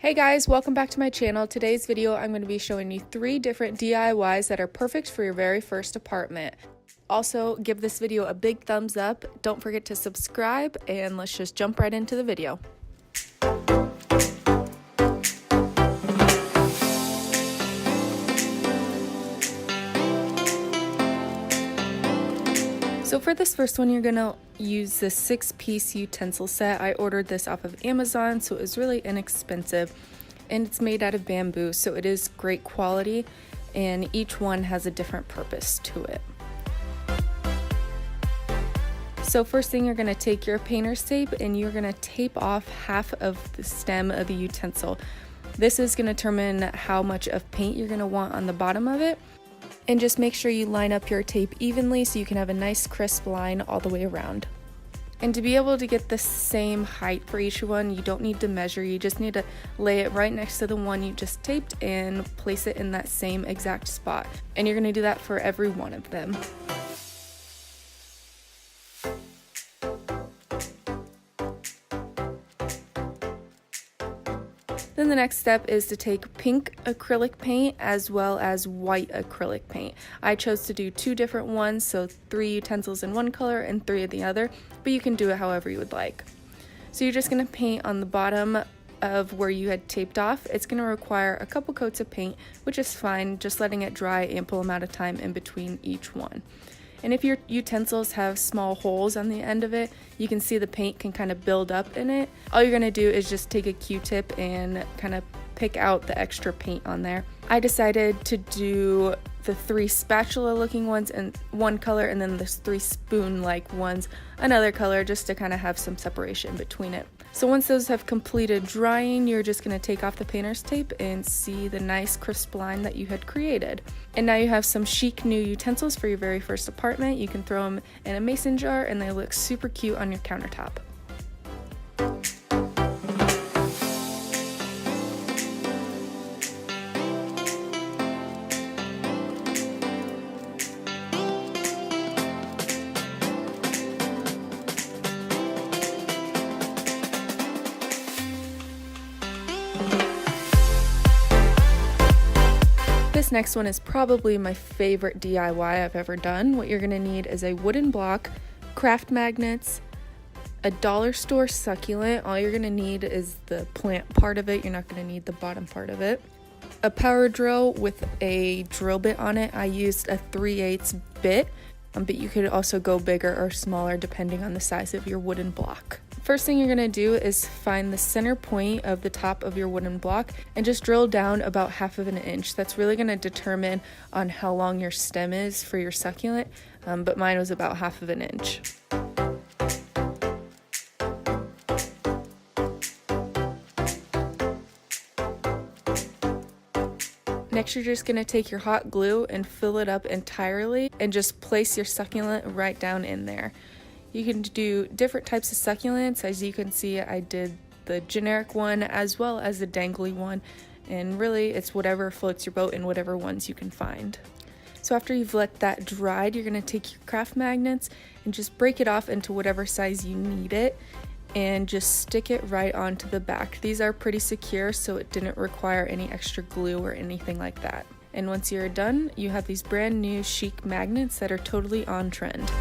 Hey guys, welcome back to my channel. Today's video I'm going to be showing you 3 different DIYs that are perfect for your very first apartment. Also, give this video a big thumbs up, don't forget to subscribe, and let's just jump right into the video. So for this first one, you're gonna use the 6-piece utensil set. I ordered this off of Amazon, so it was really inexpensive, and it's made out of bamboo, so it is great quality, and each one has a different purpose to it. So first thing, you're gonna take your painter's tape and you're gonna tape off half of the stem of the utensil. This is gonna determine how much of paint you're gonna want on the bottom of it. And just make sure you line up your tape evenly so you can have a nice crisp line all the way around. And to be able to get the same height for each one, you don't need to measure, you just need to lay it right next to the one you just taped and place it in that same exact spot. And you're going to do that for every one of them. Then the next step is to take pink acrylic paint as well as white acrylic paint. I chose to do 2 different ones, so 3 utensils in one color and 3 of the other, but you can do it however you would like. So you're just going to paint on the bottom of where you had taped off. It's going to require a couple coats of paint, which is fine, just letting it dry ample amount of time in between each one. And if your utensils have small holes on the end of it, you can see the paint can kind of build up in it. All you're gonna do is just take a Q-tip and kind of pick out the extra paint on there. I decided to do the 3 spatula looking ones in one color and then the 3 spoon like ones another color, just to kind of have some separation between it. So once those have completed drying, you're just going to take off the painter's tape and see the nice crisp line that you had created. And now you have some chic new utensils for your very first apartment. You can throw them in a mason jar and they look super cute on your countertop. This next one is probably my favorite DIY I've ever done. What you're going to need is a wooden block, craft magnets, a dollar store succulent. All you're going to need is the plant part of it. You're not going to need the bottom part of it. A power drill with a drill bit on it. I used a 3/8 bit, but you could also go bigger or smaller depending on the size of your wooden block. First thing you're going to do is find the center point of the top of your wooden block and just drill down about 1/2 inch. That's really going to determine on how long your stem is for your succulent, but mine was about 1/2 inch. Next, you're just going to take your hot glue and fill it up entirely and just place your succulent right down in there. You can do different types of succulents. As you can see, I did the generic one as well as the dangly one, and really it's whatever floats your boat and whatever ones you can find. So after you've let that dried, you're going to take your craft magnets and just break it off into whatever size you need it and just stick it right onto the back. These are pretty secure, so it didn't require any extra glue or anything like that. And once you're done, you have these brand new chic magnets that are totally on trend.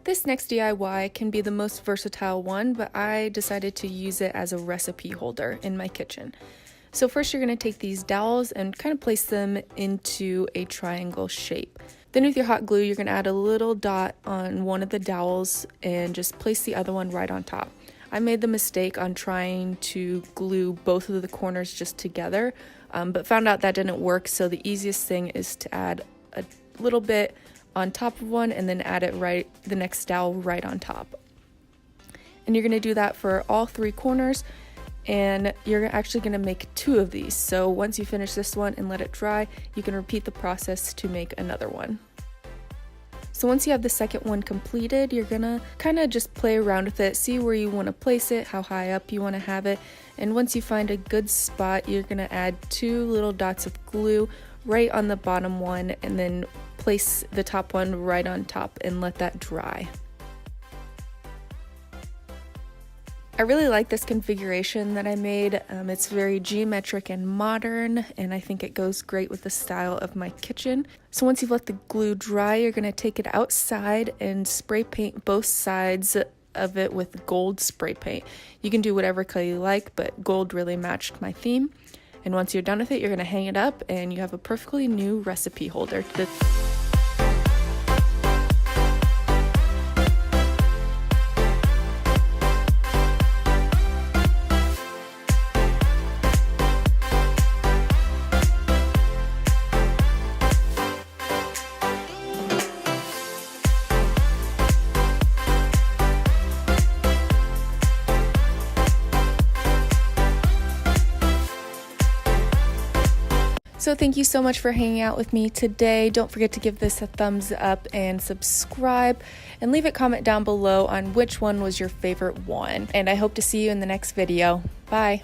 This next DIY can be the most versatile one, but I decided to use it as a recipe holder in my kitchen. So first you're going to take these dowels and kind of place them into a triangle shape. Then with your hot glue, you're going to add a little dot on one of the dowels and just place the other one right on top. I made the mistake on trying to glue both of the corners just together, but found out that didn't work, so the easiest thing is to add a little bit on top of one and then add it the next dowel right on top. And you're going to do that for all 3 corners. and you're actually going to make 2 of these. So once you finish this one and let it dry, you can repeat the process to make another one. So once you have the second one completed, you're gonna kind of just play around with it, see where you want to place it, how high up you want to have it, and once you find a good spot, you're gonna add 2 little dots of glue right on the bottom one, and then place the top one right on top and let that dry. I really like this configuration that I made. It's very geometric and modern, and I think it goes great with the style of my kitchen. So once you've let the glue dry, you're going to take it outside and spray paint both sides of it with gold spray paint. You can do whatever color you like, but gold really matched my theme. And once you're done with it, you're going to hang it up, and you have a perfectly new recipe holder. So thank you so much for hanging out with me today. Don't forget to give this a thumbs up and subscribe, and leave a comment down below on which one was your favorite one. And I hope to see you in the next video. Bye.